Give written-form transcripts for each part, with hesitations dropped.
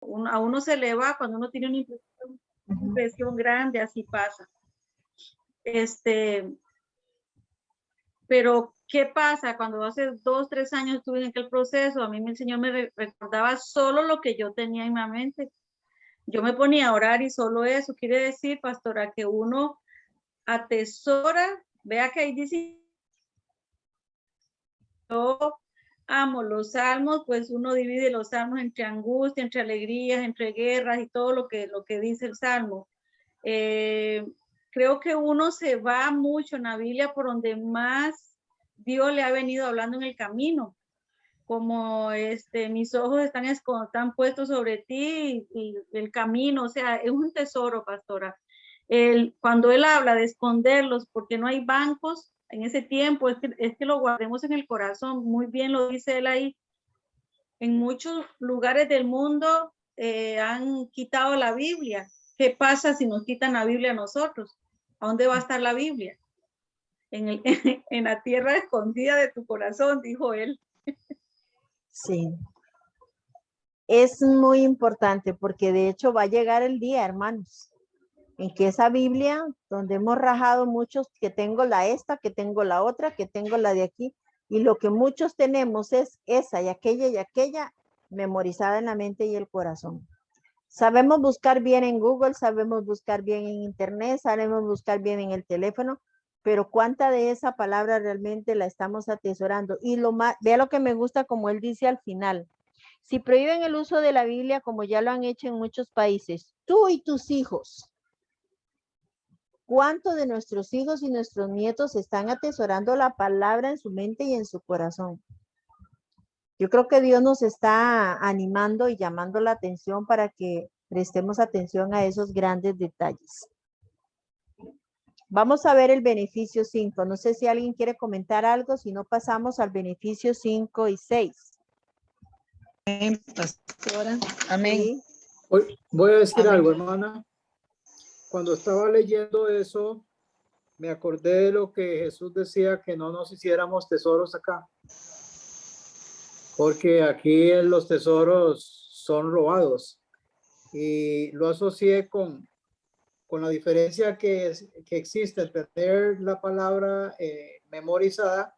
a uno se le va cuando uno tiene una impresión grande, así pasa. Pero, ¿qué pasa? Cuando hace 2, 3 años estuve en aquel proceso, a mí el Señor me recordaba solo lo que yo tenía en mi mente. Yo me ponía a orar y solo eso. Quiere decir, pastora, que uno atesora, vea que ahí dice, yo amo los salmos, pues uno divide los salmos entre angustia, entre alegrías, entre guerras y todo lo que dice el salmo. Creo que uno se va mucho en la Biblia por donde más Dios le ha venido hablando en el camino, como mis ojos están puestos sobre ti y el camino, o sea, es un tesoro, pastora. Cuando él habla de esconderlos porque no hay bancos en ese tiempo, es que lo guardemos en el corazón, muy bien lo dice él ahí. En muchos lugares del mundo han quitado la Biblia. ¿Qué pasa si nos quitan la Biblia a nosotros? ¿A dónde va a estar la Biblia? En la tierra escondida de tu corazón, dijo él. Sí. Es muy importante porque de hecho va a llegar el día, hermanos, en que esa Biblia, donde hemos rajado muchos, que tengo esta, que tengo la otra, que tengo la de aquí, y lo que muchos tenemos es esa y aquella memorizada en la mente y el corazón. Sabemos buscar bien en Google, sabemos buscar bien en internet, sabemos buscar bien en el teléfono, pero cuánta de esa palabra realmente la estamos atesorando. Y vea lo que me gusta, como él dice al final: si prohíben el uso de la Biblia, como ya lo han hecho en muchos países, tú y tus hijos, ¿cuántos de nuestros hijos y nuestros nietos están atesorando la palabra en su mente y en su corazón? Yo creo que Dios nos está animando y llamando la atención para que prestemos atención a esos grandes detalles. Vamos a ver el beneficio 5. No sé si alguien quiere comentar algo, si no pasamos al beneficio 5 y 6. Amén, pastora. Amén. ¿Sí? Voy a decir Amén. algo, hermana. Cuando estaba leyendo eso, me acordé de lo que Jesús decía, que no nos hiciéramos tesoros acá. Porque aquí los tesoros son robados. Y lo asocié con la diferencia que existe entre tener la palabra memorizada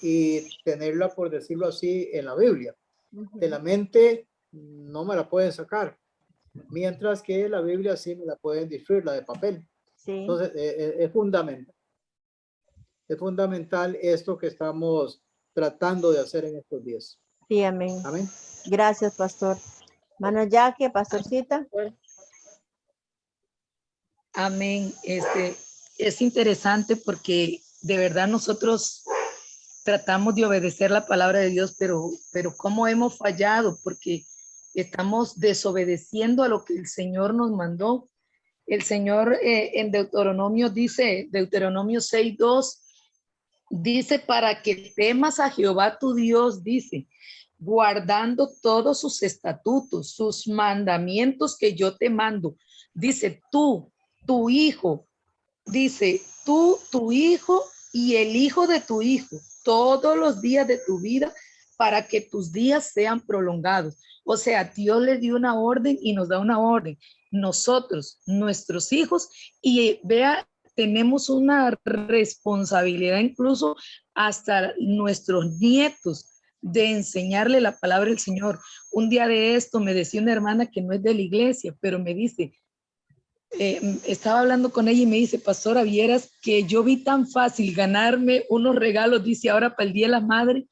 y tenerla, por decirlo así, en la Biblia. De la mente no me la pueden sacar, mientras que la Biblia sí me la pueden distribuir, la de papel. Sí. Entonces es fundamental. Es fundamental esto que estamos tratando de hacer en estos días. Sí, amén. Amén. Gracias, pastor. Mano Jackie, pastorcita. Amén. Es interesante porque de verdad nosotros tratamos de obedecer la palabra de Dios, pero cómo hemos fallado, porque estamos desobedeciendo a lo que el Señor nos mandó. El Señor en Deuteronomio dice, Deuteronomio 6:2, dice: para que temas a Jehová tu Dios, dice, guardando todos sus estatutos, sus mandamientos que yo te mando. Dice, tú, tu hijo, dice, tú, tu hijo y el hijo de tu hijo, todos los días de tu vida, para que tus días sean prolongados. O sea, Dios le dio una orden y nos da una orden. Nosotros, nuestros hijos, y vea, tenemos una responsabilidad incluso hasta nuestros nietos de enseñarle la palabra del Señor. Un día de esto me decía una hermana que no es de la iglesia, pero me dice, estaba hablando con ella y me dice: pastora, vieras que yo vi tan fácil ganarme unos regalos, dice, ahora para el Día de la Madre,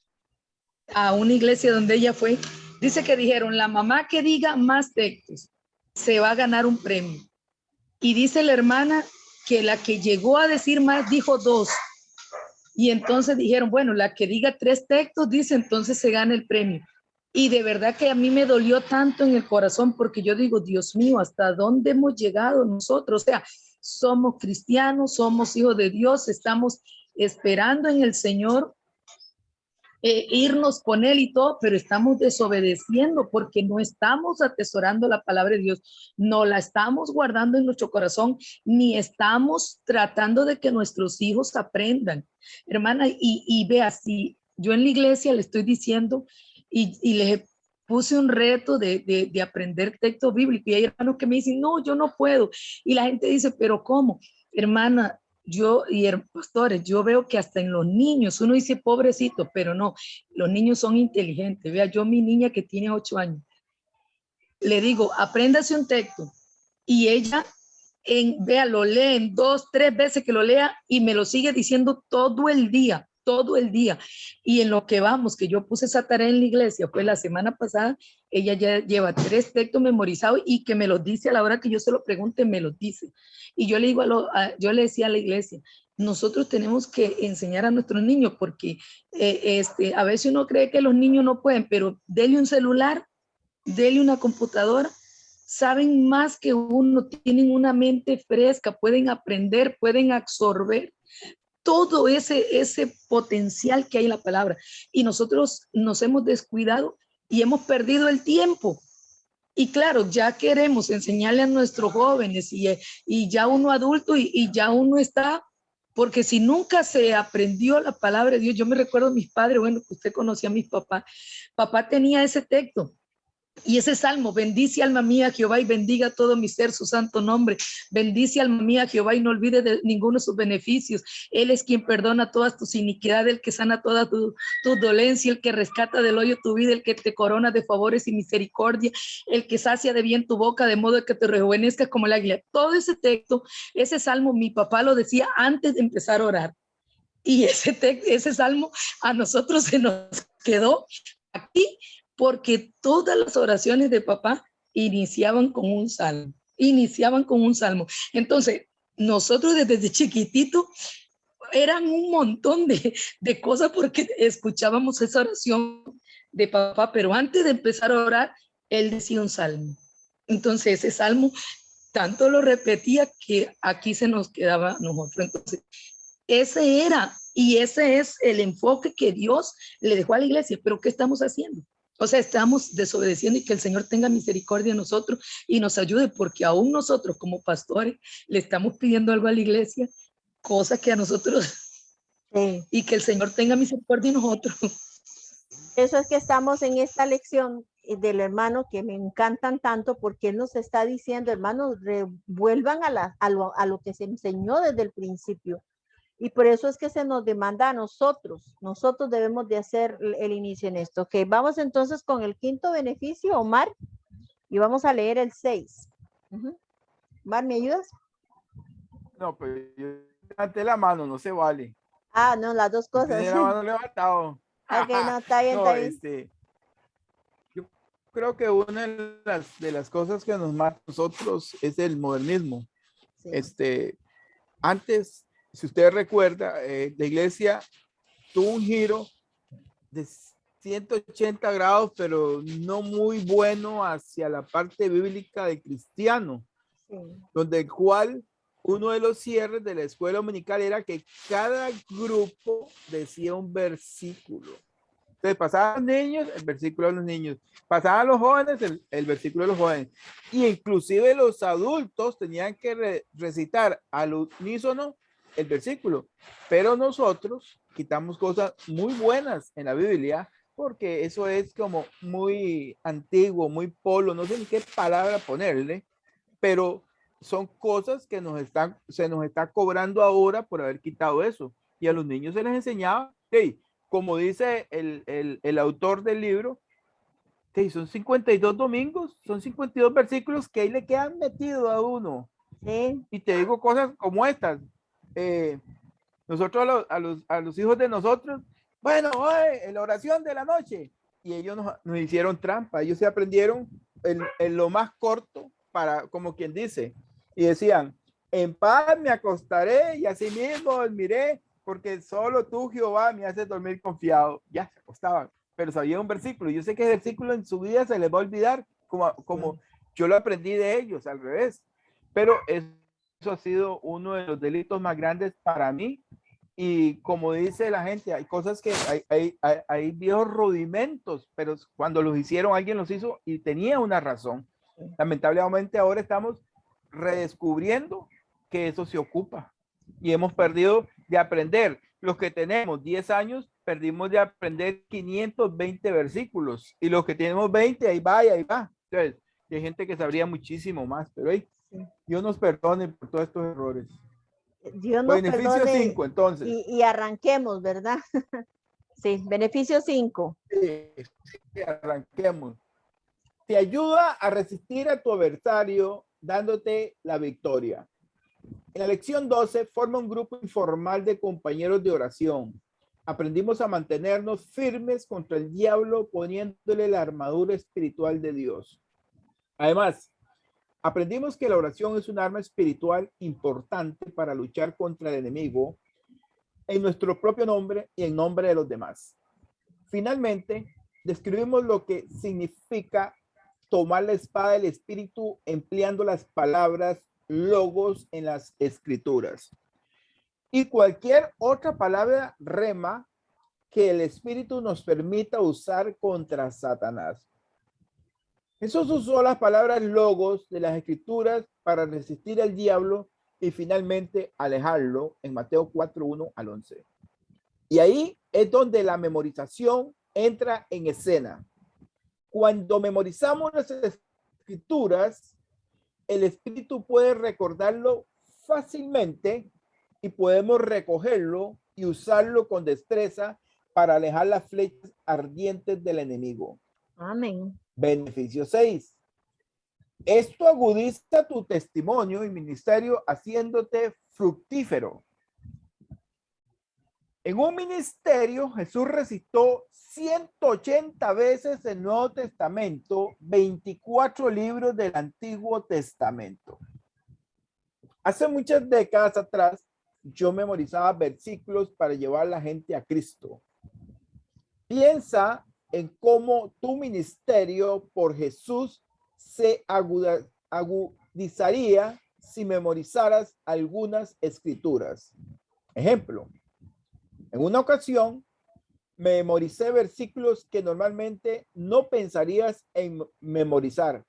a una iglesia donde ella fue. Dice que dijeron, la mamá que diga más textos se va a ganar un premio. Y dice la hermana que la que llegó a decir más dijo 2. Y entonces dijeron, bueno, la que diga 3 textos, dice, entonces se gana el premio. Y de verdad que a mí me dolió tanto en el corazón, porque yo digo, Dios mío, ¿hasta dónde hemos llegado nosotros? O sea, somos cristianos, somos hijos de Dios, estamos esperando en el Señor irnos con Él y todo, pero estamos desobedeciendo porque no estamos atesorando la palabra de Dios, no la estamos guardando en nuestro corazón, ni estamos tratando de que nuestros hijos aprendan. Hermana, y vea, si yo en la iglesia le estoy diciendo y les puse un reto de aprender texto bíblico y hay hermanos que me dicen, no, yo no puedo. Y la gente dice, pero ¿cómo? Hermana, yo y pastores, yo veo que hasta en los niños, uno dice pobrecito, pero no, los niños son inteligentes. Vea, yo mi niña que tiene 8 años, le digo, apréndase un texto y ella, vea, lo lee en 2, 3 veces que lo lea y me lo sigue diciendo todo el día. Y en lo que vamos, que yo puse esa tarea en la iglesia, fue la semana pasada, ella ya lleva 3 textos memorizados y que me los dice a la hora que yo se lo pregunte, me los dice. Y yo le digo yo le decía a la iglesia, nosotros tenemos que enseñar a nuestros niños porque a veces uno cree que los niños no pueden, pero dele un celular, dele una computadora, saben más que uno, tienen una mente fresca, pueden aprender, pueden absorber todo ese potencial que hay en la palabra. Y nosotros nos hemos descuidado y hemos perdido el tiempo. Y claro, ya queremos enseñarle a nuestros jóvenes y ya uno adulto y ya uno está, porque si nunca se aprendió la palabra de Dios, yo me recuerdo a mis padres, bueno, usted conocía a mis papás, papá tenía ese texto. Y ese salmo, bendice alma mía Jehová y bendiga todo mi ser su santo nombre. Bendice alma mía Jehová y no olvide de ninguno de sus beneficios. Él es quien perdona todas tus iniquidades, el que sana toda tu dolencia, el que rescata del hoyo tu vida, el que te corona de favores y misericordia, el que sacia de bien tu boca, de modo que te rejuvenezcas como el águila. Todo ese texto, ese salmo, mi papá lo decía antes de empezar a orar. Y ese salmo a nosotros se nos quedó aquí, porque todas las oraciones de papá iniciaban con un salmo. Entonces, nosotros desde chiquitito eran un montón de cosas porque escuchábamos esa oración de papá, pero antes de empezar a orar, él decía un salmo. Entonces, ese salmo tanto lo repetía que aquí se nos quedaba a nosotros. Entonces, ese era y ese es el enfoque que Dios le dejó a la iglesia. Pero ¿qué estamos haciendo? O sea, estamos desobedeciendo y que el Señor tenga misericordia de nosotros y nos ayude, porque aún nosotros como pastores le estamos pidiendo algo a la iglesia, cosa que a nosotros, Sí. y que el Señor tenga misericordia de nosotros. Eso es que estamos en esta lección del hermano que me encantan tanto porque él nos está diciendo, hermanos, vuelvan a lo que se enseñó desde el principio. Y por eso es que se nos demanda a nosotros. Nosotros debemos de hacer el inicio en esto. Ok, vamos entonces con el quinto beneficio, Omar, y vamos a leer el 6. Omar, ¿me ayudas? No, pues yo levanté la mano, no se vale. Ah, no, las dos cosas. Tenía la mano levantado. Ok, no, está bien, No, está bien. yo creo que una de las cosas que nos mata a nosotros es el modernismo. Sí. Antes, si usted recuerda, la iglesia tuvo un giro de 180 grados, pero no muy bueno hacia la parte bíblica del cristiano, Sí. donde el cual uno de los cierres de la escuela dominical era que cada grupo decía un versículo. Entonces pasaban los niños, el versículo de los niños, pasaban los jóvenes, el versículo de los jóvenes, y inclusive los adultos tenían que recitar al unísono el versículo, pero nosotros quitamos cosas muy buenas en la Biblia, porque eso es como muy antiguo, muy polo, no sé ni qué palabra ponerle, pero son cosas que se nos está cobrando ahora por haber quitado eso. Y a los niños se les enseñaba, hey, como dice el autor del libro, hey, son 52 domingos, son 52 versículos que ahí le quedan metidos a uno. Sí. Y te digo cosas como estas. Nosotros a los hijos de nosotros, bueno, en la oración de la noche, y ellos nos hicieron trampa, ellos se aprendieron en lo más corto, para, como quien dice, y decían, en paz me acostaré y así mismo dormiré, porque solo tú, Jehová, me haces dormir confiado. Ya se acostaban, pero sabía un versículo. Yo sé que el versículo en su vida se les va a olvidar, como yo lo aprendí de ellos, al revés. Pero eso ha sido uno de los delitos más grandes para mí. Y como dice la gente, hay cosas que hay viejos rudimentos, pero cuando los hicieron, alguien los hizo y tenía una razón. Lamentablemente ahora estamos redescubriendo que eso se ocupa y hemos perdido de aprender. Los que tenemos 10 años perdimos de aprender 520 versículos y los que tenemos 20, ahí va y ahí va. Entonces, hay gente que sabría muchísimo más, pero hey, Dios nos perdone por todos estos errores. Dios nos Beneficio perdone 5, entonces. y arranquemos, ¿verdad? Sí, beneficio 5. Sí, arranquemos. Te ayuda a resistir a tu adversario dándote la victoria. En la lección 12, forma un grupo informal de compañeros de oración. Aprendimos a mantenernos firmes contra el diablo poniéndole la armadura espiritual de Dios. Además, aprendimos que la oración es un arma espiritual importante para luchar contra el enemigo en nuestro propio nombre y en nombre de los demás. Finalmente, describimos lo que significa tomar la espada del espíritu empleando las palabras logos en las escrituras y cualquier otra palabra rema que el espíritu nos permita usar contra Satanás. Jesús usó las palabras logos de las escrituras para resistir al diablo y finalmente alejarlo en Mateo 4:1 al 11. Y ahí es donde la memorización entra en escena. Cuando memorizamos las escrituras, el espíritu puede recordarlo fácilmente y podemos recogerlo y usarlo con destreza para alejar las flechas ardientes del enemigo. Amén. Beneficio 6. Esto agudiza tu testimonio y ministerio haciéndote fructífero. En un ministerio, Jesús recitó 180 veces el Nuevo Testamento, 24 libros del Antiguo Testamento. Hace muchas décadas atrás, yo memorizaba versículos para llevar a la gente a Cristo. Piensa en cómo tu ministerio por Jesús se agudizaría si memorizaras algunas escrituras. Ejemplo, en una ocasión memoricé versículos que normalmente no pensarías en memorizar,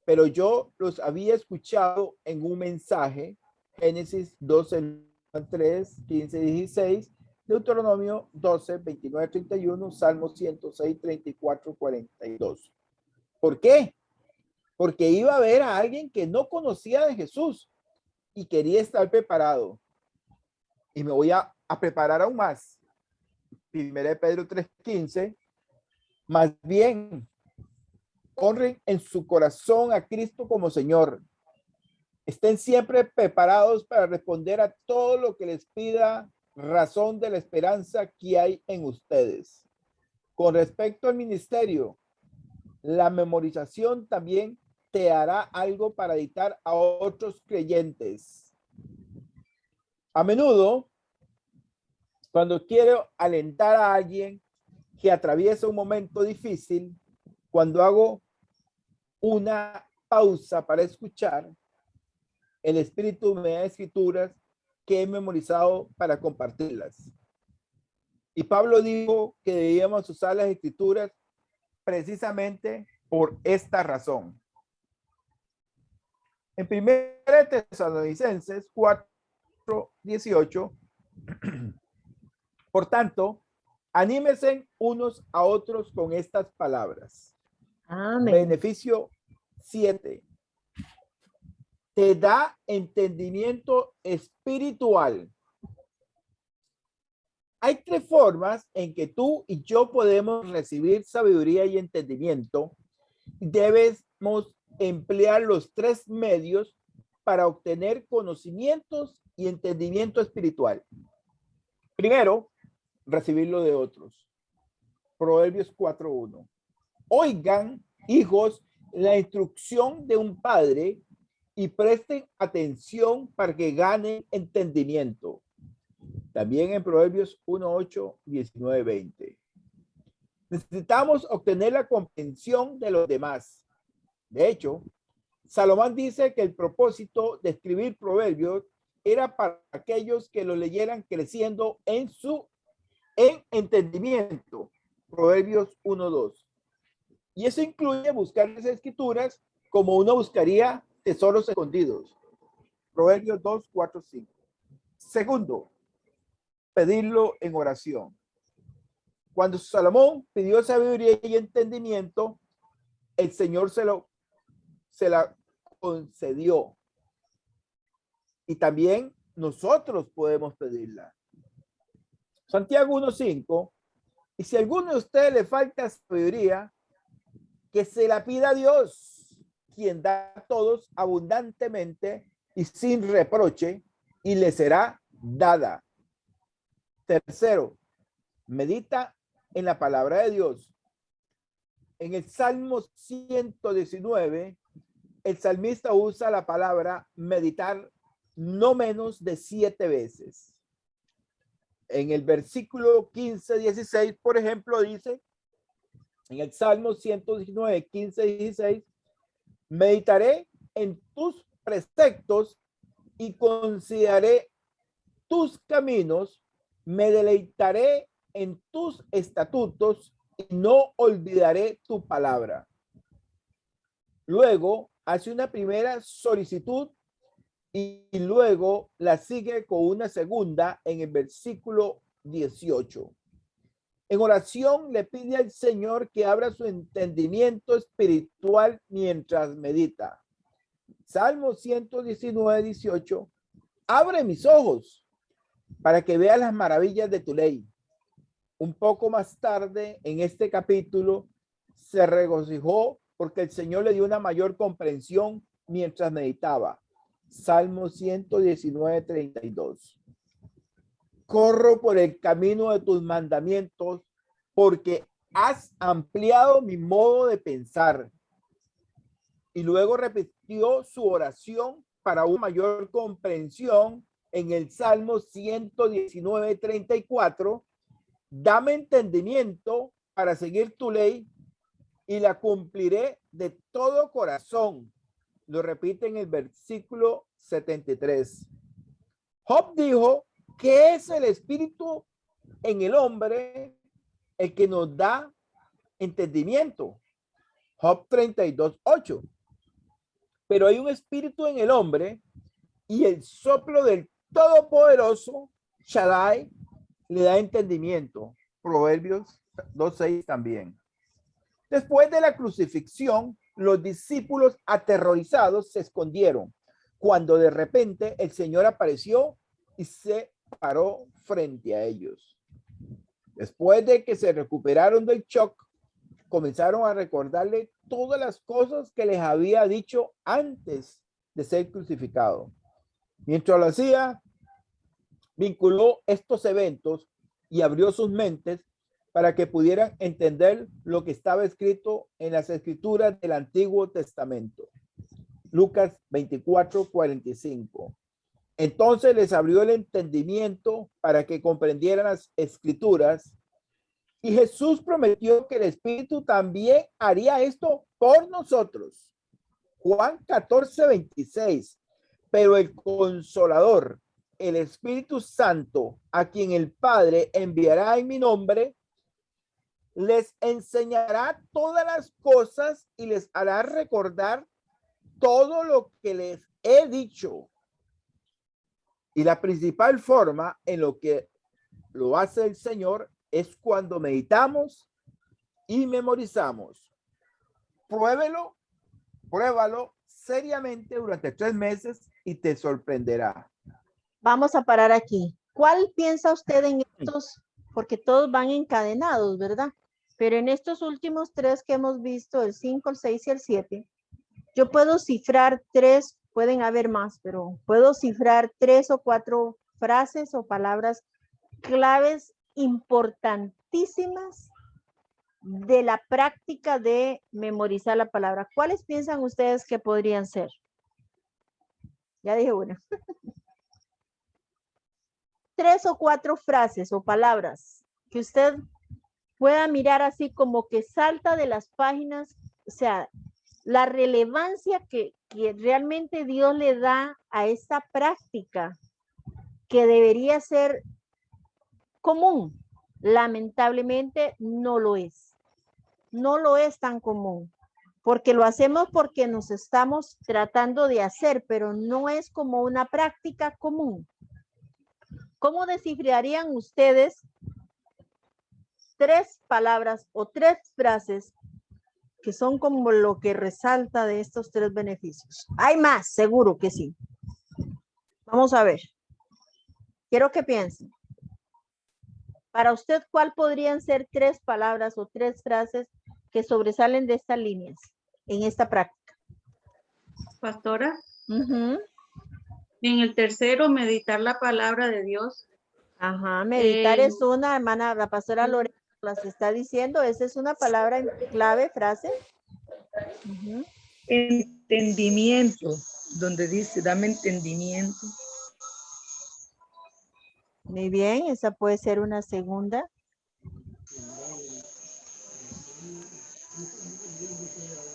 pero yo los había escuchado en un mensaje, Génesis 12, 3, 15, 16, Deuteronomio 12, 29, 31, Salmo 106, 34, 42. ¿Por qué? Porque iba a ver a alguien que no conocía de Jesús y quería estar preparado. Y me voy a preparar aún más. 1 Pedro 3:15, más bien, honren en su corazón a Cristo como Señor. Estén siempre preparados para responder a todo lo que les pida razón de la esperanza que hay en ustedes. Con respecto al ministerio, la memorización también te hará algo para editar a otros creyentes. A menudo, cuando quiero alentar a alguien que atraviesa un momento difícil, cuando hago una pausa para escuchar, el Espíritu me da escrituras que he memorizado para compartirlas. Y Pablo dijo que debíamos usar las escrituras precisamente por esta razón. En 1 Tesalonicenses 4:18, por tanto, anímense unos a otros con estas palabras. Amén. Beneficio 7. Te da entendimiento espiritual. Hay tres formas en que tú y yo podemos recibir sabiduría y entendimiento. Debemos emplear los tres medios para obtener conocimientos y entendimiento espiritual. Primero, recibirlo de otros. Proverbios 4:1. Oigan, hijos, la instrucción de un padre y presten atención para que ganen entendimiento. También en Proverbios 1:8, 19, 20. Necesitamos obtener la comprensión de los demás. De hecho, Salomón dice que el propósito de escribir Proverbios era para aquellos que lo leyeran creciendo en entendimiento. Proverbios 1:2. Y eso incluye buscar las escrituras como uno buscaría tesoros escondidos. Proverbios 2, 4, 5. Segundo, pedirlo en oración. Cuando Salomón pidió sabiduría y entendimiento, el Señor se la concedió. Y también nosotros podemos pedirla. Santiago 1:5. Y si a alguno de ustedes le falta sabiduría, que se la pida a Dios, quien da a todos abundantemente y sin reproche, y le será dada. Tercero, medita en la palabra de Dios. En el Salmo 119, el salmista usa la palabra meditar no menos de 7 veces. En el versículo 15-16, por ejemplo, dice, en el Salmo 119, 15-16, meditaré en tus preceptos y consideraré tus caminos, me deleitaré en tus estatutos y no olvidaré tu palabra. Luego hace una primera solicitud y luego la sigue con una segunda en el versículo 18. En oración le pide al Señor que abra su entendimiento espiritual mientras medita. Salmo 119, 18. Abre mis ojos para que vea las maravillas de tu ley. Un poco más tarde en este capítulo se regocijó porque el Señor le dio una mayor comprensión mientras meditaba. Salmo 119, 32. Corro por el camino de tus mandamientos porque has ampliado mi modo de pensar. Y luego repitió su oración para una mayor comprensión en el Salmo 119, 34. Dame entendimiento para seguir tu ley y la cumpliré de todo corazón. Lo repite en el versículo 73. Job dijo, ¿qué es el espíritu en el hombre el que nos da entendimiento? Job 32:8. Pero hay un espíritu en el hombre y el soplo del Todopoderoso, Shaddai, le da entendimiento. Proverbios 2:6 también. Después de la crucifixión, los discípulos aterrorizados se escondieron cuando de repente el Señor apareció y se paró frente a ellos. Después de que se recuperaron del shock, comenzaron a recordarle todas las cosas que les había dicho antes de ser crucificado. Mientras lo hacía, vinculó estos eventos y abrió sus mentes para que pudieran entender lo que estaba escrito en las escrituras del Antiguo Testamento. Lucas 24:45. Entonces les abrió el entendimiento para que comprendieran las escrituras. Y Jesús prometió que el Espíritu también haría esto por nosotros. Juan 14:26. Pero el Consolador, el Espíritu Santo, a quien el Padre enviará en mi nombre, les enseñará todas las cosas y les hará recordar todo lo que les he dicho. Y la principal forma en lo que lo hace el Señor es cuando meditamos y memorizamos. Pruébalo seriamente durante 3 meses y te sorprenderá. Vamos a parar aquí. ¿Cuál piensa usted en estos? Porque todos van encadenados, ¿verdad? Pero en estos últimos 3 que hemos visto, el 5, el 6 y el 7, yo puedo cifrar 3, pueden haber más, pero puedo cifrar 3 o 4 frases o palabras claves importantísimas de la práctica de memorizar la palabra. ¿Cuáles piensan ustedes que podrían ser? Ya dije una. 3 o 4 frases o palabras que usted pueda mirar así como que salta de las páginas, o sea, la relevancia que realmente Dios le da a esta práctica que debería ser común. Lamentablemente no lo es. No lo es tan común, porque lo hacemos porque nos estamos tratando de hacer, pero no es como una práctica común. ¿Cómo descifrarían ustedes tres palabras o tres frases que son como lo que resalta de estos tres beneficios. Hay más, seguro que sí. Vamos a ver. Quiero que piensen. Para usted, ¿cuál podrían ser tres palabras o tres frases que sobresalen de estas líneas en esta práctica? Pastora, Ujú. en el tercero, meditar la palabra de Dios. Ajá, meditar Eh, es una, hermana, la pastora Lorena las está diciendo, esa es una palabra clave, frase. Ujú. Entendimiento, donde dice, dame entendimiento. Muy bien, esa puede ser una segunda.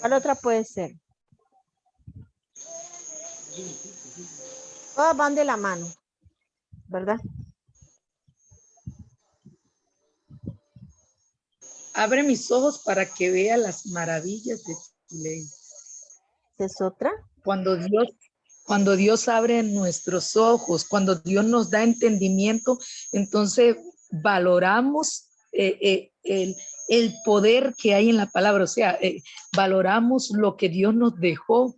¿Cuál otra puede ser? Todas van de la mano, ¿verdad? Abre mis ojos para que vea las maravillas de tu ley. ¿Esa es otra? Cuando Dios abre nuestros ojos, cuando Dios nos da entendimiento, entonces valoramos el poder que hay en la palabra, o sea, valoramos lo que Dios nos dejó.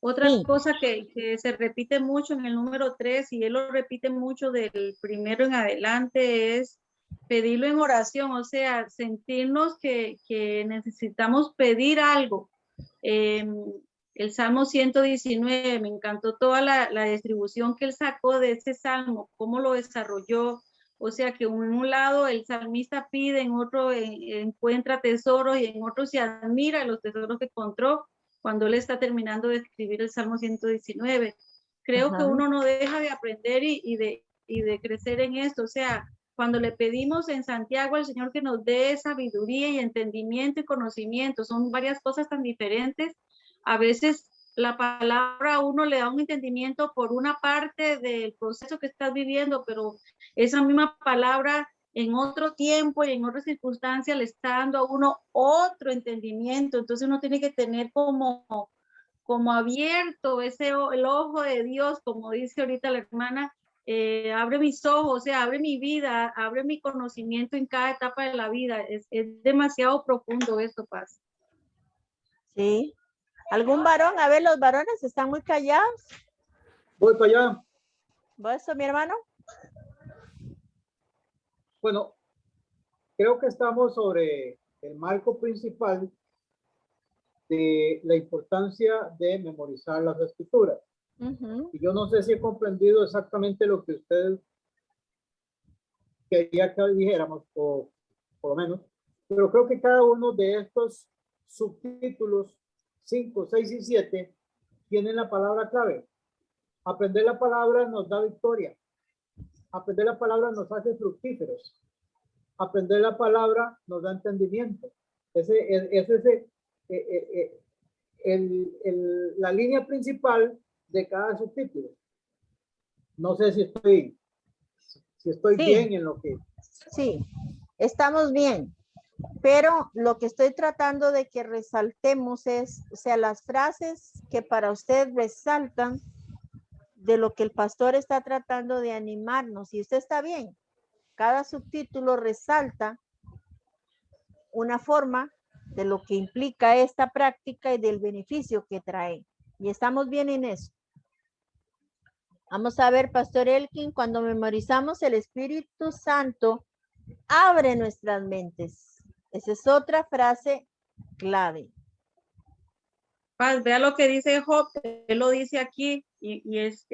Otra Sí. cosa que se repite mucho en el número 3, y él lo repite mucho del primero en adelante, es pedirlo en oración, o sea, sentirnos que necesitamos pedir algo. El Salmo 119, me encantó toda la distribución que él sacó de ese Salmo, cómo lo desarrolló. O sea, que en un lado el salmista pide, en otro encuentra tesoros, y en otro se admira de los tesoros que encontró cuando él está terminando de escribir el Salmo 119. Creo Ajá. que uno no deja de aprender y de crecer en esto. O sea, cuando le pedimos en Santiago al Señor que nos dé sabiduría y entendimiento y conocimiento, son varias cosas tan diferentes. A veces la palabra a uno le da un entendimiento por una parte del proceso que estás viviendo, pero esa misma palabra en otro tiempo y en otras circunstancias le está dando a uno otro entendimiento. Entonces uno tiene que tener como abierto el ojo de Dios, como dice ahorita la hermana, abre mis ojos, o sea, abre mi vida, abre mi conocimiento en cada etapa de la vida. Es demasiado profundo esto, Paz. Sí. ¿Algún varón? A ver, los varones están muy callados. Voy para allá. ¿Vos, mi hermano? Bueno, creo que estamos sobre el marco principal de la importancia de memorizar las escrituras. Ujú. Y yo no sé si he comprendido exactamente lo que usted quería que dijéramos, o por lo menos, pero creo que cada uno de estos subtítulos 5, 6 y 7 tienen la palabra clave. Aprender la palabra nos da victoria. Aprender la palabra nos hace fructíferos. Aprender la palabra nos da entendimiento. La línea principal de cada subtítulo. No sé si estoy Sí. bien en lo que... Sí, estamos bien. Pero lo que estoy tratando de que resaltemos es, o sea, las frases que para usted resaltan de lo que el pastor está tratando de animarnos. Y usted está bien. Cada subtítulo resalta una forma de lo que implica esta práctica y del beneficio que trae. Y estamos bien en eso. Vamos a ver, Pastor Elkin, cuando memorizamos, el Espíritu Santo abre nuestras mentes. Esa es otra frase clave. Paz, vea lo que dice Job, él lo dice aquí, y es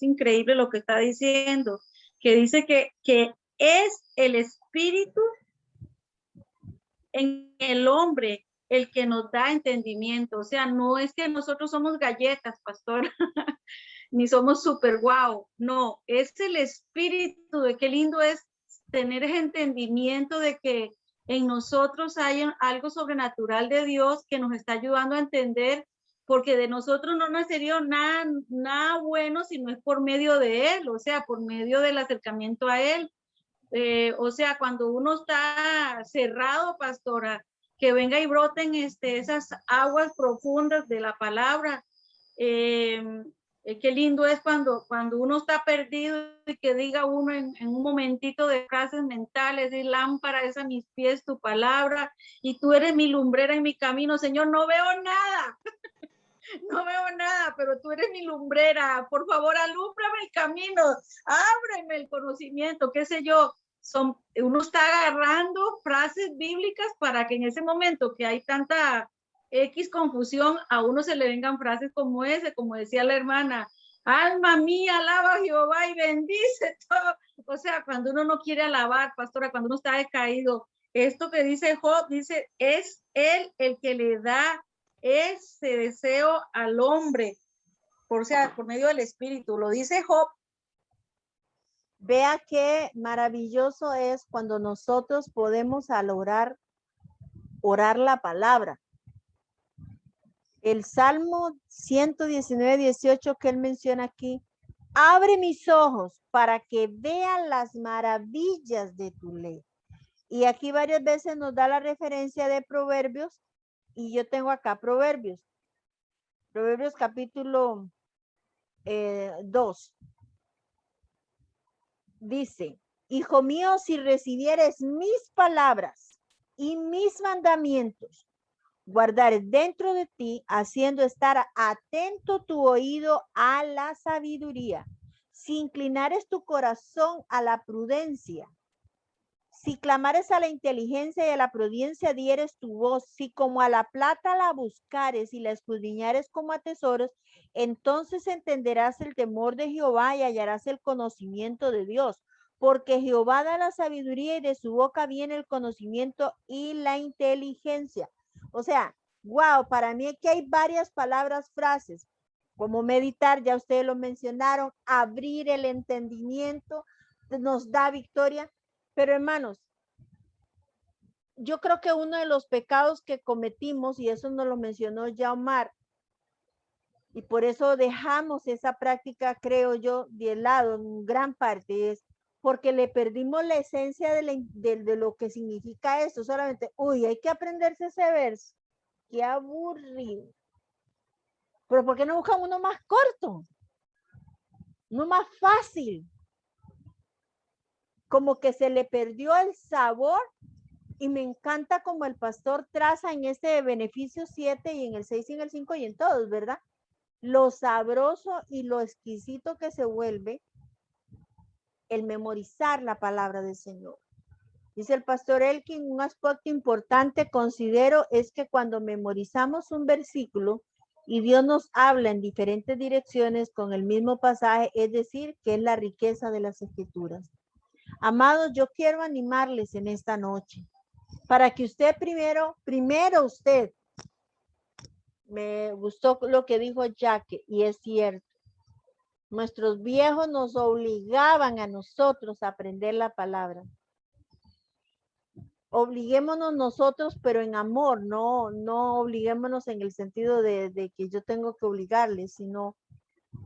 increíble lo que está diciendo, que dice que es el Espíritu en el hombre el que nos da entendimiento. O sea, no es que nosotros somos galletas, pastor, ni somos super guau. No, es el Espíritu. De qué lindo es tener ese entendimiento de que en nosotros hay algo sobrenatural de Dios que nos está ayudando a entender, porque de nosotros no nacería nada bueno si no es por medio de Él, o sea, por medio del acercamiento a Él. O sea, cuando uno está cerrado, pastora, que venga y broten esas aguas profundas de la palabra. Qué lindo es cuando uno está perdido y que diga uno en un momentito de frases mentales, y lámpara es a mis pies tu palabra, y tú eres mi lumbrera en mi camino. Señor, no veo nada, no veo nada, pero tú eres mi lumbrera. Por favor, alúmbrame el camino, ábreme el conocimiento, qué sé yo. Uno está agarrando frases bíblicas para que en ese momento que hay tanta X confusión, a uno se le vengan frases como ese, como decía la hermana, alma mía, alaba a Jehová y bendice todo. O sea, cuando uno no quiere alabar, pastora, cuando uno está decaído, esto que dice Job, dice, es él el que le da ese deseo al hombre, por medio del Espíritu, lo dice Job. Vea qué maravilloso es cuando nosotros podemos orar la palabra. El Salmo 119, 18 que él menciona aquí, abre mis ojos para que vean las maravillas de tu ley. Y aquí varias veces nos da la referencia de Proverbios, y yo tengo acá Proverbios capítulo 2. Dice, hijo mío, si recibieres mis palabras y mis mandamientos, guardares dentro de ti, haciendo estar atento tu oído a la sabiduría, si inclinares tu corazón a la prudencia, si clamares a la inteligencia y a la prudencia dieres tu voz, si como a la plata la buscares y la escudriñares como a tesoros, entonces entenderás el temor de Jehová y hallarás el conocimiento de Dios, porque Jehová da la sabiduría y de su boca viene el conocimiento y la inteligencia. O sea, wow, para mí aquí hay varias palabras, frases, como meditar, ya ustedes lo mencionaron, abrir el entendimiento, nos da victoria. Pero hermanos, yo creo que uno de los pecados que cometimos, y eso nos lo mencionó ya Omar, y por eso dejamos esa práctica, creo yo, de lado en gran parte, es porque le perdimos la esencia de lo que significa esto. Solamente, uy, hay que aprenderse ese verso. Qué aburrido. Pero ¿por qué no buscan uno más corto? Uno más fácil. Como que se le perdió el sabor. Y me encanta como el pastor traza en este beneficio 7 y en el 6 y en el 5 y en todos, ¿verdad? Lo sabroso y lo exquisito que se vuelve el memorizar la palabra del Señor. Dice el pastor Elkin, un aspecto importante considero es que cuando memorizamos un versículo y Dios nos habla en diferentes direcciones con el mismo pasaje, es decir, que es la riqueza de las escrituras. Amados, yo quiero animarles en esta noche para que usted primero usted, me gustó lo que dijo Jaque, y es cierto, nuestros viejos nos obligaban a nosotros a aprender la palabra. Obliguémonos nosotros, pero en amor, no obliguémonos en el sentido de que yo tengo que obligarles, sino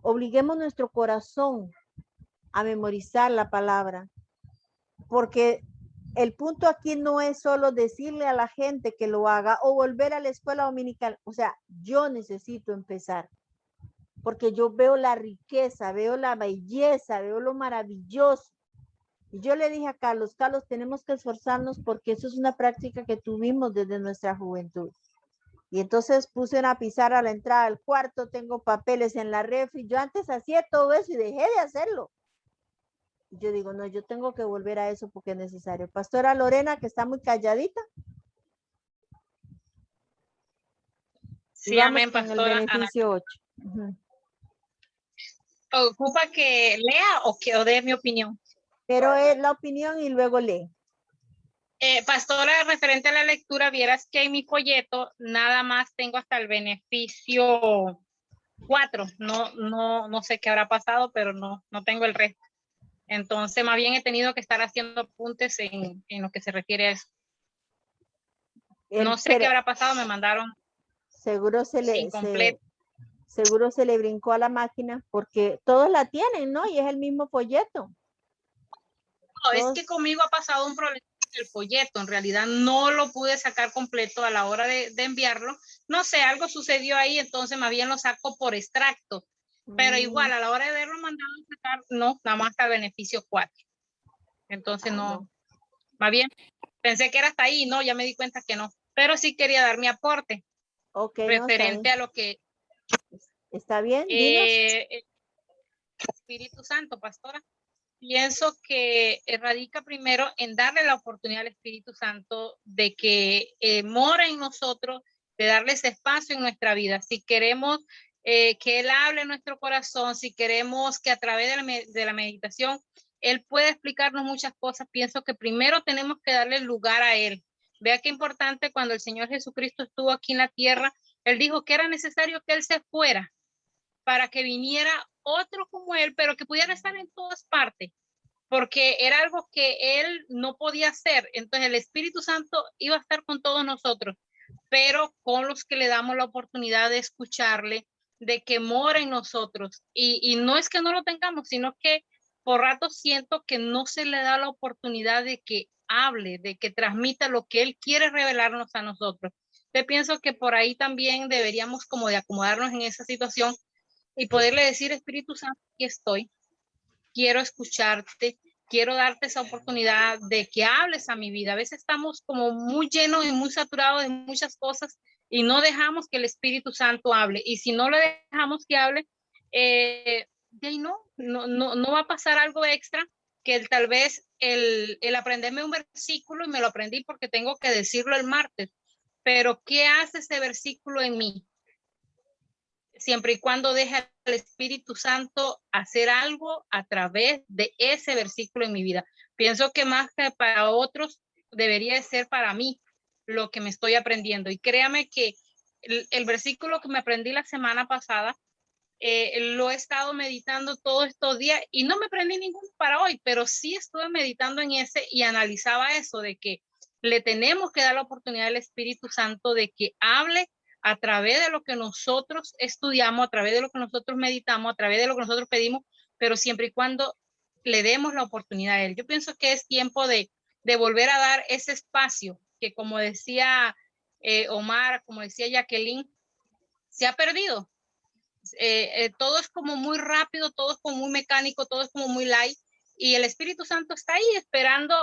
obliguemos nuestro corazón a memorizar la palabra, porque el punto aquí no es solo decirle a la gente que lo haga o volver a la escuela dominical. O sea, yo necesito empezar porque yo veo la riqueza, veo la belleza, veo lo maravilloso. Y yo le dije a Carlos, tenemos que esforzarnos porque eso es una práctica que tuvimos desde nuestra juventud. Y entonces puse una pizarra a la entrada del cuarto, tengo papeles en la refri. Yo antes hacía todo eso y dejé de hacerlo. Yo digo, no, yo tengo que volver a eso porque es necesario. Pastora Lorena, que está muy calladita. Sí, amén, pastora. El beneficio 8. ¿Ocupa que lea o dé mi opinión? Pero es la opinión y luego lee. Pastora, referente a la lectura, vieras que en mi folleto nada más tengo hasta el beneficio 4. No sé qué habrá pasado, pero no tengo el resto. Entonces, más bien he tenido que estar haciendo apuntes en lo que se refiere a eso. No sé qué habrá pasado, me mandaron seguro se le brincó a la máquina porque todos la tienen, ¿no? Y es el mismo folleto. No, es que conmigo ha pasado un problema con el folleto. En realidad no lo pude sacar completo a la hora de enviarlo. No sé, algo sucedió ahí, entonces más bien lo saco por extracto. Pero igual, a la hora de haberlo mandado a sacar, no, nada más hasta el beneficio 4. Entonces no, va bien. Pensé que era hasta ahí, no, ya me di cuenta que no. Pero sí quería dar mi aporte Ok, no, referente a lo que está bien, dinos. Espíritu Santo, pastora. Pienso que radica primero en darle la oportunidad al Espíritu Santo de que mora en nosotros, de darles espacio en nuestra vida. Si queremos que Él hable en nuestro corazón, si queremos que a través de la meditación Él pueda explicarnos muchas cosas, pienso que primero tenemos que darle lugar a Él. Vea qué importante cuando el Señor Jesucristo estuvo aquí en la tierra, Él dijo que era necesario que Él se fuera para que viniera otro como Él, pero que pudiera estar en todas partes, porque era algo que Él no podía hacer. Entonces el Espíritu Santo iba a estar con todos nosotros, pero con los que le damos la oportunidad de escucharle, de que mora en nosotros. Y no es que no lo tengamos, sino que por rato siento que no se le da la oportunidad de que hable, de que transmita lo que Él quiere revelarnos a nosotros. Yo pienso que por ahí también deberíamos como de acomodarnos en esa situación y poderle decir, Espíritu Santo, aquí estoy, quiero escucharte, quiero darte esa oportunidad de que hables a mi vida. A veces estamos como muy llenos y muy saturados de muchas cosas y no dejamos que el Espíritu Santo hable. Y si no le dejamos que hable, de ahí no va a pasar algo extra, que tal vez el aprenderme un versículo, y me lo aprendí porque tengo que decirlo el martes, pero ¿qué hace ese versículo en mí? Siempre y cuando deje al Espíritu Santo hacer algo a través de ese versículo en mi vida. Pienso que más que para otros, debería de ser para mí lo que me estoy aprendiendo. Y créame que el versículo que me aprendí la semana pasada, lo he estado meditando todos estos días y no me aprendí ninguno para hoy, pero sí estuve meditando en ese y analizaba eso de que le tenemos que dar la oportunidad al Espíritu Santo de que hable a través de lo que nosotros estudiamos, a través de lo que nosotros meditamos, a través de lo que nosotros pedimos, pero siempre y cuando le demos la oportunidad a Él. Yo pienso que es tiempo de volver a dar ese espacio que, como decía Omar, como decía Jacqueline, se ha perdido. Todo es como muy rápido, todo es como muy mecánico, todo es como muy light, y el Espíritu Santo está ahí esperando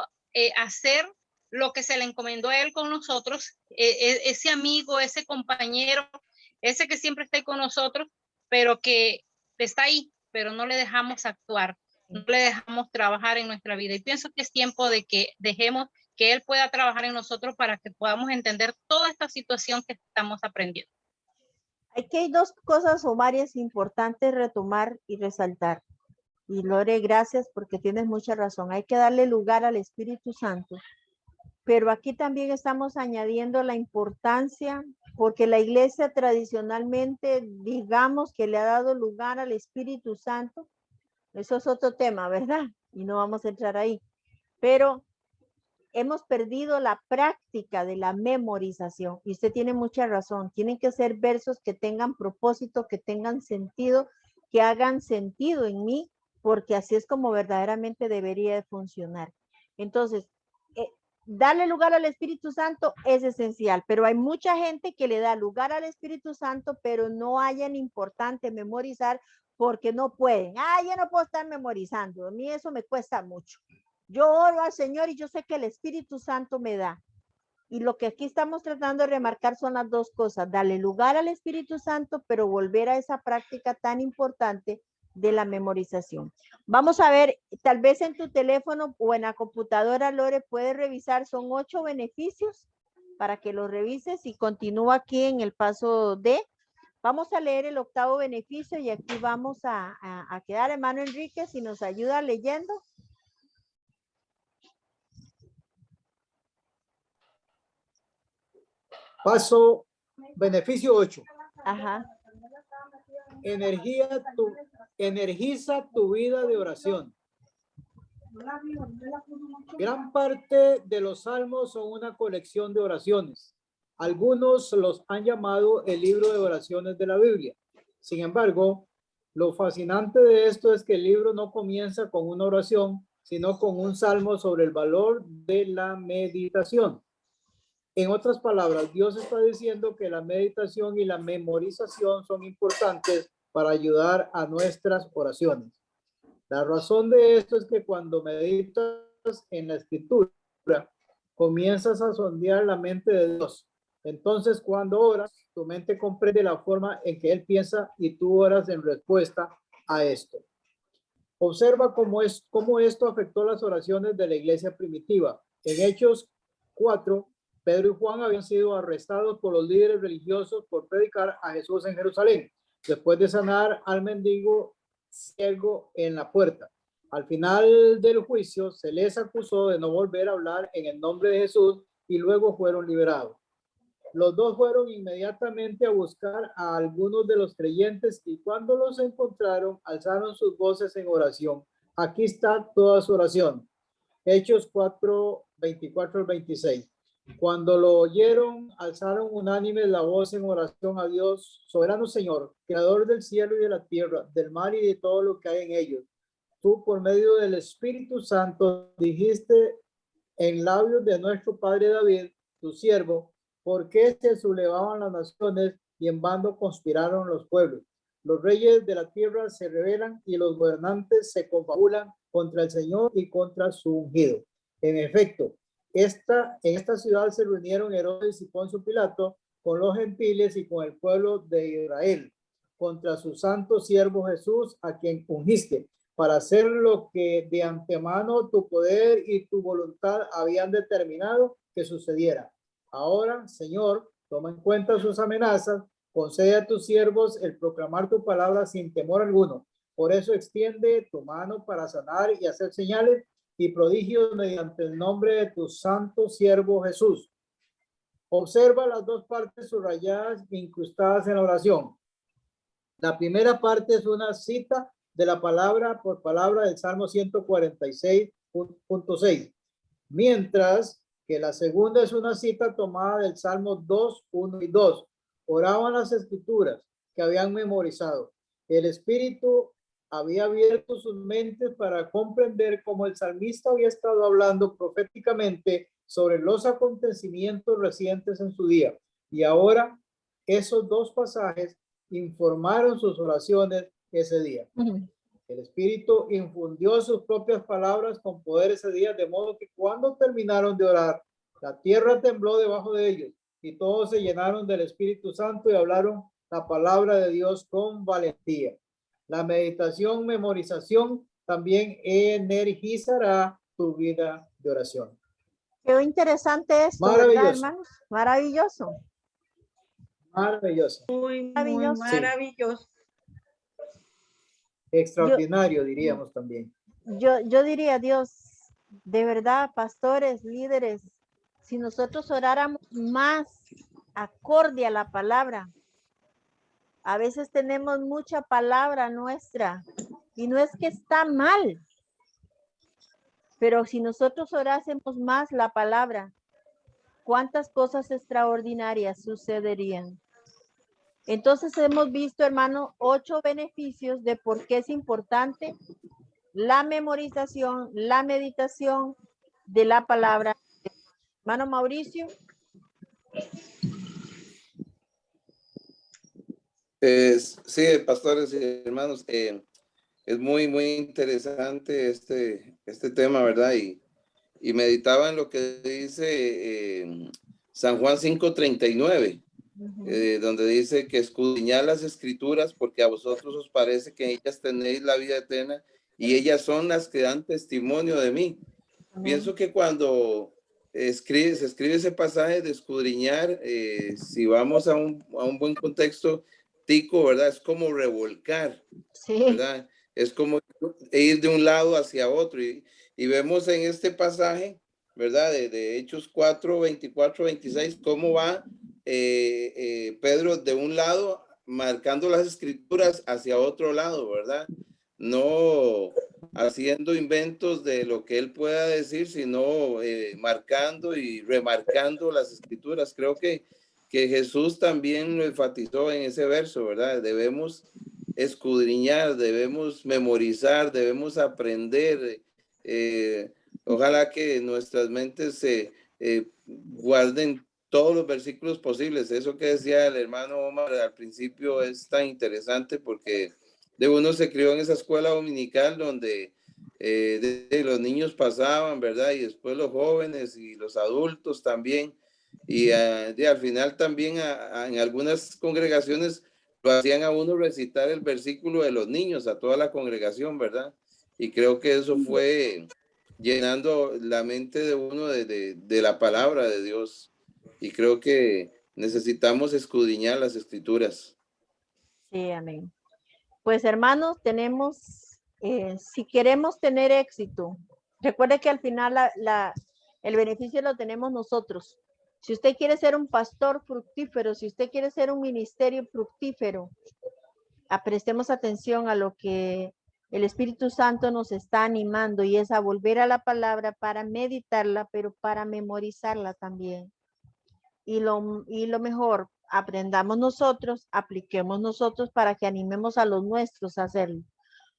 hacer lo que se le encomendó a Él con nosotros, ese amigo, ese compañero, ese que siempre está ahí con nosotros, pero que está ahí, pero no le dejamos actuar, no le dejamos trabajar en nuestra vida. Y pienso que es tiempo de que dejemos que Él pueda trabajar en nosotros para que podamos entender toda esta situación que estamos aprendiendo. Aquí hay dos cosas o varias importantes retomar y resaltar. Y Lore, gracias porque tienes mucha razón. Hay que darle lugar al Espíritu Santo. Pero aquí también estamos añadiendo la importancia, porque la iglesia tradicionalmente, digamos que le ha dado lugar al Espíritu Santo. Eso es otro tema, ¿verdad? Y no vamos a entrar ahí. Pero hemos perdido la práctica de la memorización. Y usted tiene mucha razón. Tienen que ser versos que tengan propósito, que tengan sentido, que hagan sentido en mí, porque así es como verdaderamente debería de funcionar. Entonces, darle lugar al Espíritu Santo es esencial, pero hay mucha gente que le da lugar al Espíritu Santo, pero no hayan importante memorizar porque no pueden. Yo no puedo estar memorizando. A mí eso me cuesta mucho. Yo oro al Señor y yo sé que el Espíritu Santo me da. Y lo que aquí estamos tratando de remarcar son las dos cosas, darle lugar al Espíritu Santo, pero volver a esa práctica tan importante de la memorización. Vamos a ver, tal vez en tu teléfono o en la computadora, Lore, puedes revisar, son 8 beneficios para que los revises y continúa aquí en el paso D. Vamos a leer el 8º beneficio y aquí vamos a quedar, hermano Enrique, si nos ayuda leyendo. Paso, beneficio 8. Ajá. Energiza tu vida de oración. Gran parte de los salmos son una colección de oraciones. Algunos los han llamado el libro de oraciones de la Biblia. Sin embargo, lo fascinante de esto es que el libro no comienza con una oración, sino con un salmo sobre el valor de la meditación. En otras palabras, Dios está diciendo que la meditación y la memorización son importantes para ayudar a nuestras oraciones. La razón de esto es que cuando meditas en la escritura, comienzas a sondear la mente de Dios. Entonces, cuando oras, tu mente comprende la forma en que Él piensa y tú oras en respuesta a esto. Observa cómo esto afectó las oraciones de la iglesia primitiva. En Hechos 4, Pedro y Juan habían sido arrestados por los líderes religiosos por predicar a Jesús en Jerusalén, después de sanar al mendigo ciego en la puerta. Al final del juicio, se les acusó de no volver a hablar en el nombre de Jesús y luego fueron liberados. Los dos fueron inmediatamente a buscar a algunos de los creyentes y cuando los encontraron, alzaron sus voces en oración. Aquí está toda su oración. Hechos 4, 24 al 26. Cuando lo oyeron, alzaron unánimes la voz en oración a Dios, soberano Señor, creador del cielo y de la tierra, del mar y de todo lo que hay en ellos. Tú, por medio del Espíritu Santo, dijiste en labios de nuestro padre David, tu siervo, ¿por qué se sublevaban las naciones y en bando conspiraron los pueblos? Los reyes de la tierra se rebelan y los gobernantes se confabulan contra el Señor y contra su ungido. En efecto, en esta ciudad se reunieron Herodes y Poncio Pilato con los gentiles y con el pueblo de Israel contra su santo siervo Jesús, a quien ungiste, para hacer lo que de antemano tu poder y tu voluntad habían determinado que sucediera. Ahora, Señor, toma en cuenta sus amenazas, concede a tus siervos el proclamar tu palabra sin temor alguno. Por eso extiende tu mano para sanar y hacer señales y prodigios mediante el nombre de tu santo siervo Jesús. Observa las dos partes subrayadas e incrustadas en la oración. La primera parte es una cita de la palabra por palabra del Salmo 146.6, mientras que la segunda es una cita tomada del Salmo 2, 1 y 2. Oraban las escrituras que habían memorizado. El Espíritu había abierto sus mentes para comprender cómo el salmista había estado hablando proféticamente sobre los acontecimientos recientes en su día. Y ahora esos dos pasajes informaron sus oraciones ese día. El Espíritu infundió sus propias palabras con poder ese día, de modo que cuando terminaron de orar, la tierra tembló debajo de ellos y todos se llenaron del Espíritu Santo y hablaron la palabra de Dios con valentía. La meditación, memorización también energizará tu vida de oración. Qué interesante esto, maravilloso, ¿verdad, hermanos? Maravilloso. Maravilloso. Muy Maravilloso. maravilloso. Extraordinario, diríamos también. Yo diría, Dios, de verdad, pastores, líderes, si nosotros oráramos más acorde a la palabra, a veces tenemos mucha palabra nuestra y no es que está mal, pero si nosotros orásemos más la palabra, ¿cuántas cosas extraordinarias sucederían? Entonces hemos visto, hermano, 8 beneficios de por qué es importante la memorización, la meditación de la palabra. Hermano Mauricio. Sí, pastores y hermanos, es muy interesante este tema, ¿verdad? Y meditaba en lo que dice San Juan 5:39, donde dice que escudriñad las escrituras porque a vosotros os parece que en ellas tenéis la vida eterna y ellas son las que dan testimonio de mí. Pienso que cuando se escribe ese pasaje de escudriñar, si vamos a un buen contexto tico, ¿verdad? Es como revolcar, sí, ¿verdad? Es como ir de un lado hacia otro. Y vemos en este pasaje, ¿verdad? De Hechos 4, 24, 26, cómo va Pedro de un lado marcando las escrituras hacia otro lado, ¿verdad? No haciendo inventos de lo que él pueda decir, sino marcando y remarcando las escrituras. Creo que Jesús también lo enfatizó en ese verso, ¿verdad? Debemos escudriñar, debemos memorizar, debemos aprender. Ojalá que nuestras mentes se guarden todos los versículos posibles. Eso que decía el hermano Omar al principio es tan interesante porque de uno se crió en esa escuela dominical donde los niños pasaban, ¿verdad? Y después los jóvenes y los adultos también. Y al final también en algunas congregaciones lo hacían a uno recitar el versículo de los niños, a toda la congregación, ¿verdad? Y creo que eso fue llenando la mente de uno de la palabra de Dios. Y creo que necesitamos escudriñar las escrituras. Sí, amén. Pues hermanos, tenemos, si queremos tener éxito, recuerde que al final el beneficio lo tenemos nosotros. Si usted quiere ser un pastor fructífero, si usted quiere ser un ministerio fructífero, prestemos atención a lo que el Espíritu Santo nos está animando, y es a volver a la palabra para meditarla, pero para memorizarla también. Y lo mejor, aprendamos nosotros, apliquemos nosotros para que animemos a los nuestros a hacerlo.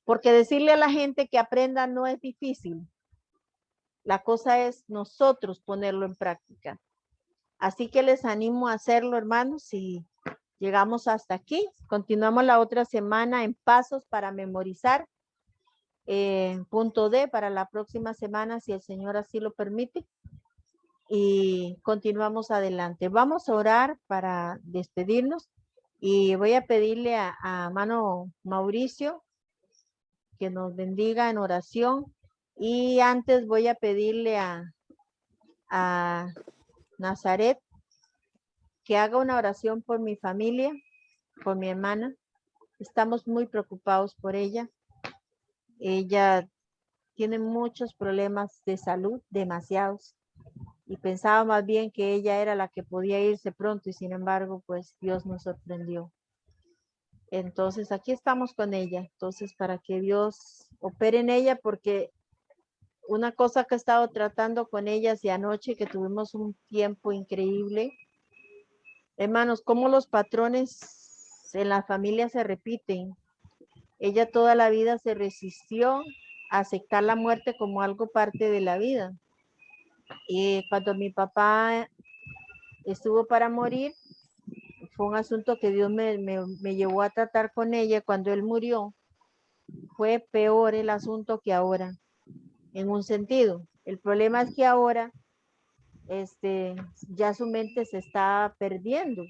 Porque decirle a la gente que aprenda no es difícil. La cosa es nosotros ponerlo en práctica. Así que les animo a hacerlo, hermanos, y llegamos hasta aquí. Continuamos la otra semana en pasos para memorizar. Punto D para la próxima semana, si el Señor así lo permite. Y continuamos adelante. Vamos a orar para despedirnos y voy a pedirle a hermano Mauricio que nos bendiga en oración, y antes voy a pedirle a Nazaret que haga una oración por mi familia, por mi hermana. Estamos muy preocupados por ella. Ella tiene muchos problemas de salud, demasiados. Y pensaba más bien que ella era la que podía irse pronto, y sin embargo, pues Dios nos sorprendió. Entonces, aquí estamos con ella. Entonces, para que Dios opere en ella, porque una cosa que he estado tratando con ella de anoche, que tuvimos un tiempo increíble. Hermanos, cómo los patrones en la familia se repiten. Ella toda la vida se resistió a aceptar la muerte como algo parte de la vida. Y cuando mi papá estuvo para morir, fue un asunto que Dios me llevó a tratar con ella. Cuando él murió, fue peor el asunto que ahora, en un sentido. El problema es que ahora ya su mente se está perdiendo,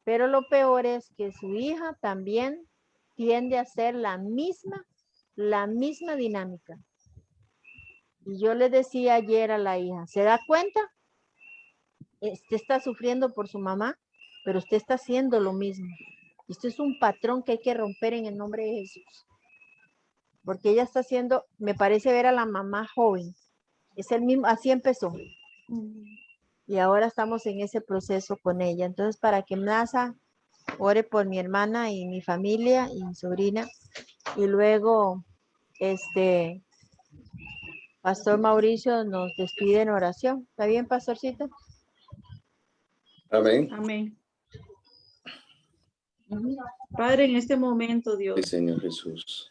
pero lo peor es que su hija también tiende a ser la misma dinámica. Y yo le decía ayer a la hija, ¿se da cuenta? Usted está sufriendo por su mamá, pero usted está haciendo lo mismo. Esto es un patrón que hay que romper en el nombre de Jesús. Porque ella está haciendo, me parece ver a la mamá joven. Es el mismo, así empezó. Y ahora estamos en ese proceso con ella. Entonces, para que Nasa ore por mi hermana y mi familia y mi sobrina. Y luego, Pastor Mauricio nos despide en oración. ¿Está bien, pastorcito? Amén. Amén. Padre, en este momento, Sí, Dios, Señor Jesús.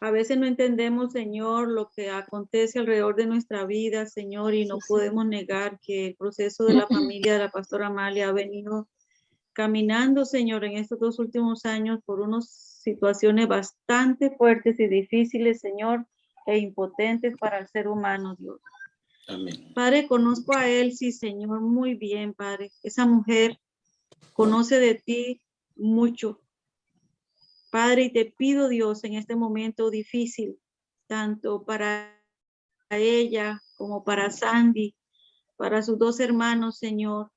a veces no entendemos, Señor, lo que acontece alrededor de nuestra vida, Señor, y no podemos negar que el proceso de la familia de la pastora Amalia ha venido caminando, Señor, en estos 2 últimos años por unas situaciones bastante fuertes y difíciles, Señor, e impotentes para el ser humano, Dios. Amén. Padre, conozco a Elsie, Señor, muy bien, Padre. Esa mujer conoce de ti mucho. Padre, y te pido, Dios, en este momento difícil, tanto para ella como para Sandy, para sus 2 hermanos, Señor,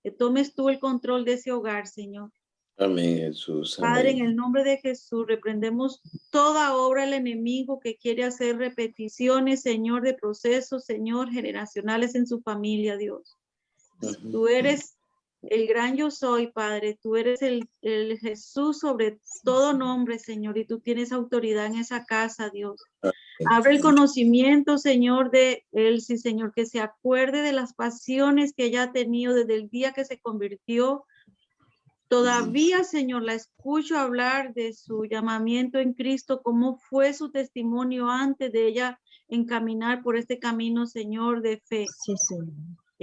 que tomes tú el control de ese hogar, Señor. Amén, Jesús. Amén. Padre, en el nombre de Jesús, reprendemos toda obra del enemigo que quiere hacer repeticiones, Señor, de procesos, Señor, generacionales en su familia, Dios. Tú eres el gran yo soy, Padre. Tú eres el Jesús sobre todo nombre, Señor, y tú tienes autoridad en esa casa, Dios. Abre el conocimiento, Señor, de él, sí, Señor, que se acuerde de las pasiones que ella ha tenido desde el día que se convirtió. Todavía, Señor, la escucho hablar de su llamamiento en Cristo, cómo fue su testimonio antes de ella encaminar por este camino, Señor, de fe. Sí, sí.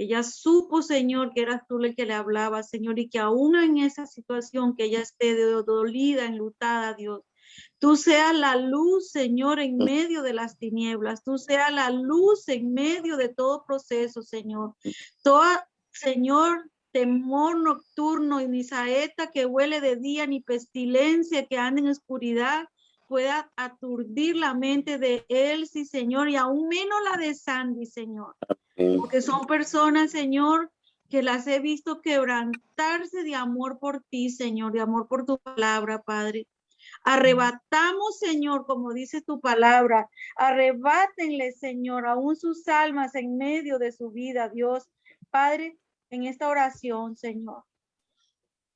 Ella supo, Señor, que eras tú el que le hablaba, Señor, y que aún en esa situación que ella esté dolida, enlutada, Dios, tú seas la luz, Señor, en medio de las tinieblas. Tú seas la luz en medio de todo proceso, Señor. Toda, Señor, temor nocturno y ni saeta que huele de día, ni pestilencia que ande en oscuridad, pueda aturdir la mente de él, sí, Señor, y aún menos la de Sandy, Señor. Porque son personas, Señor, que las he visto quebrantarse de amor por ti, Señor, de amor por tu palabra, Padre. Arrebatamos, Señor, como dice tu palabra, arrebátenle, Señor, aún sus almas en medio de su vida, Dios. Padre, en esta oración, Señor.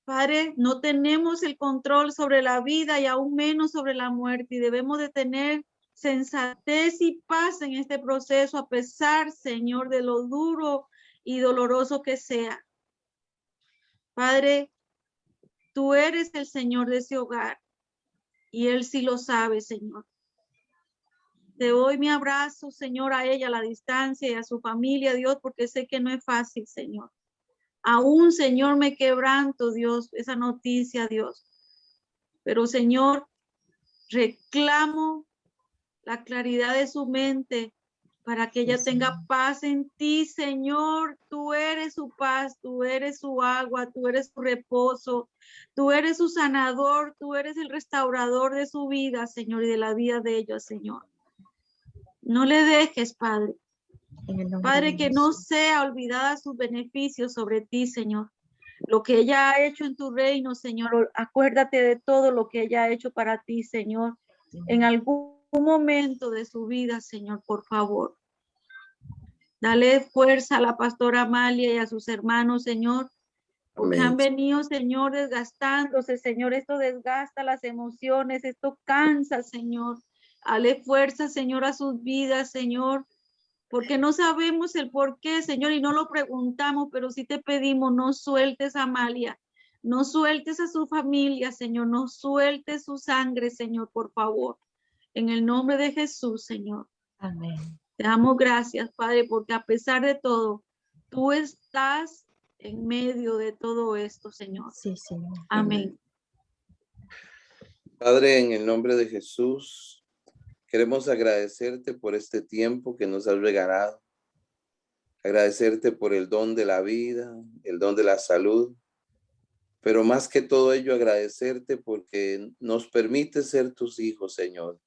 Padre, no tenemos el control sobre la vida y aún menos sobre la muerte, y debemos de tener sensatez y paz en este proceso, a pesar, Señor, de lo duro y doloroso que sea. Padre, tú eres el Señor de ese hogar. Y él sí lo sabe, Señor. Te doy mi abrazo, Señor, a ella a la distancia y a su familia, Dios, porque sé que no es fácil, Señor. Aún, Señor, me quebranto, Dios, esa noticia, Dios. Pero, Señor, reclamo la claridad de su mente para que ella tenga paz en ti, Señor. Tú eres su paz, tú eres su agua, tú eres su reposo, tú eres su sanador, tú eres el restaurador de su vida, Señor, y de la vida de ellos, Señor. No le dejes, Padre. Padre, que no sea olvidada sus beneficios sobre ti, Señor. Lo que ella ha hecho en tu reino, Señor, acuérdate de todo lo que ella ha hecho para ti, Señor. En algún momento de su vida, Señor, por favor. Dale fuerza a la pastora Amalia y a sus hermanos, Señor, porque han venido, Señor, desgastándose, Señor. Esto desgasta las emociones, esto cansa, Señor. Dale fuerza, Señor, a sus vidas, Señor, porque no sabemos el por qué, Señor, y no lo preguntamos, pero sí te pedimos, no sueltes a Amalia, no sueltes a su familia, Señor, no sueltes su sangre, Señor, por favor. En el nombre de Jesús, Señor. Amén. Te damos gracias, Padre, porque a pesar de todo, tú estás en medio de todo esto, Señor. Sí, Señor. Amén. Padre, en el nombre de Jesús, queremos agradecerte por este tiempo que nos has regalado. Agradecerte por el don de la vida, el don de la salud. Pero más que todo ello, agradecerte porque nos permite ser tus hijos, Señor.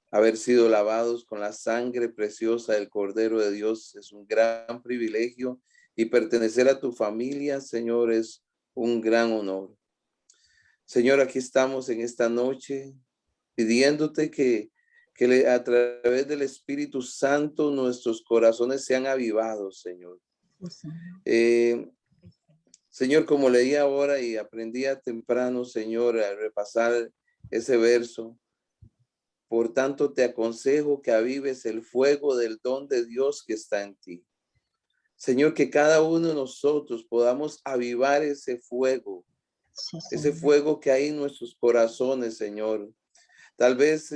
Haber sido lavados con la sangre preciosa del Cordero de Dios es un gran privilegio, y pertenecer a tu familia, Señor, es un gran honor. Señor, aquí estamos en esta noche pidiéndote que a través del Espíritu Santo nuestros corazones sean avivados, Señor. Señor, como leía ahora y aprendía temprano, Señor, a repasar ese verso, por tanto te aconsejo que avives el fuego del don de Dios que está en ti. Señor, que cada uno de nosotros podamos avivar ese fuego, ese fuego que hay en nuestros corazones, Señor. Tal vez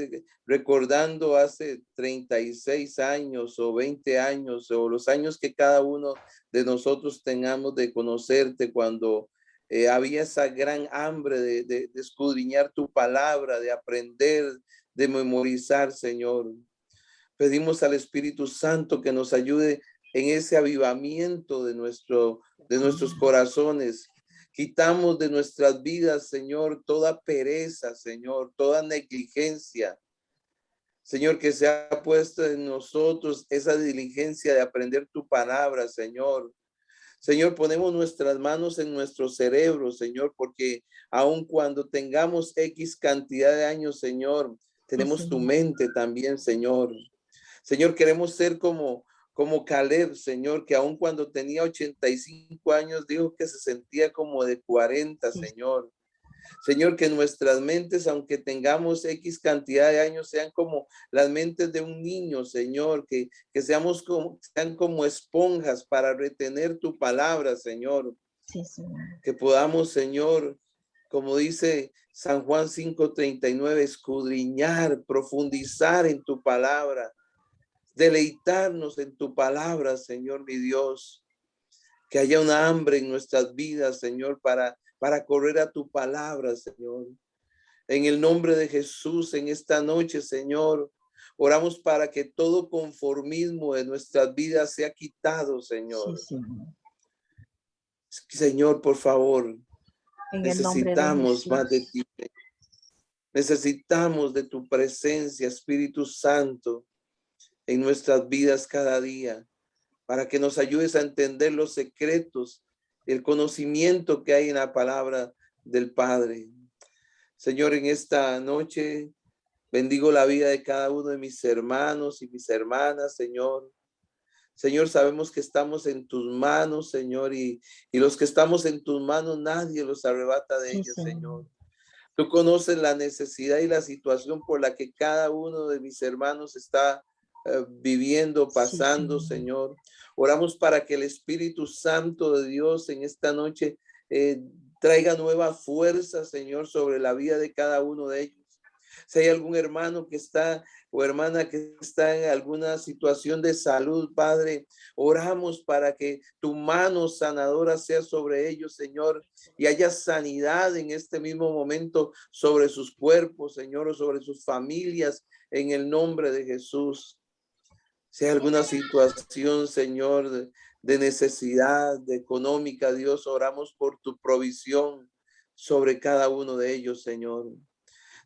recordando hace 36 años o 20 años o los años que cada uno de nosotros tengamos de conocerte, cuando había esa gran hambre de escudriñar tu palabra, de aprender, de memorizar, Señor. Pedimos al Espíritu Santo que nos ayude en ese avivamiento de nuestros corazones. Quitamos de nuestras vidas, Señor, toda pereza, Señor, toda negligencia. Señor, que se ha puesto en nosotros esa diligencia de aprender tu palabra, Señor. Señor, ponemos nuestras manos en nuestro cerebro, Señor, porque aun cuando tengamos X cantidad de años, Señor, tenemos tu mente también, Señor. Señor, queremos ser como Caleb, Señor, que aun cuando tenía 85 años, dijo que se sentía como de 40, Señor. Señor, que nuestras mentes, aunque tengamos X cantidad de años, sean como las mentes de un niño, Señor, que sean como esponjas para retener tu palabra, Señor. Sí, Señor. Que podamos, Señor, como dice San Juan 5:39, escudriñar, profundizar en tu palabra. deleitarnos en tu palabra, Señor mi Dios. Que haya una hambre en nuestras vidas, Señor, para correr a tu palabra, Señor. En el nombre de Jesús, en esta noche, Señor, oramos para que todo conformismo de nuestras vidas sea quitado, Señor. Sí, Señor. Señor, por favor, En el nombre de necesitamos más de Jesús. ti. Necesitamos de tu presencia, Espíritu Santo, en nuestras vidas cada día, para que nos ayudes a entender los secretos, el conocimiento que hay en la palabra del Padre. Señor, en esta noche bendigo la vida de cada uno de mis hermanos y mis hermanas, Señor. Señor, sabemos que estamos en tus manos, Señor, y los que estamos en tus manos, nadie los arrebata de ellas, Señor. Tú conoces la necesidad y la situación por la que cada uno de mis hermanos está viviendo, pasando, Sí, Señor. Oramos para que el Espíritu Santo de Dios en esta noche traiga nueva fuerza, Señor, sobre la vida de cada uno de ellos. Si hay algún hermano que está o hermana que está en alguna situación de salud, Padre, oramos para que tu mano sanadora sea sobre ellos, Señor, y haya sanidad en este mismo momento sobre sus cuerpos, Señor, o sobre sus familias, en el nombre de Jesús. Si hay alguna situación, Señor, de necesidad económica, Dios, oramos por tu provisión sobre cada uno de ellos, Señor.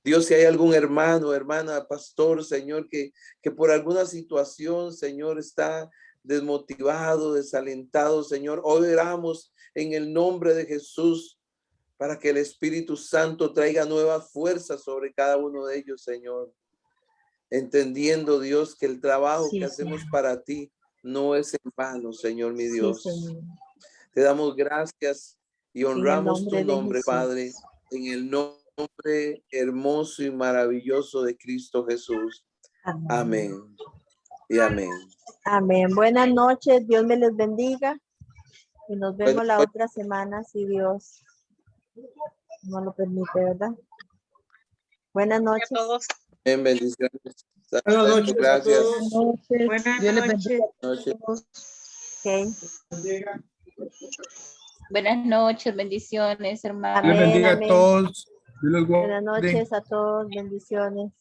Dios, si hay algún hermano, hermana, pastor, Señor, que por alguna situación, Señor, está desmotivado, desalentado, Señor, hoy oramos en el nombre de Jesús para que el Espíritu Santo traiga nueva fuerza sobre cada uno de ellos, Señor. Entendiendo, Dios, que el trabajo que hacemos para ti no es en vano, Señor, mi Dios. Señor. Te damos gracias y honramos tu nombre de nombre, Jesús. Padre, en el nombre hermoso y maravilloso de Cristo Jesús. Amén. Y amén. Amén. Buenas noches. Dios me les bendiga. Y nos vemos Buenas la noches. otra semana, si Dios no lo permite, ¿verdad? Buenas noches. A todos. En bendiciones. Buenas noches a Gracias. todos. Buenas Dios les bendiga noches. a todos. Ok. Buenas noches, bendiciones, hermanos. Amén, Dios bendiga amén. a todos. Dios los guarde. Buenas noches a todos. Bendiciones.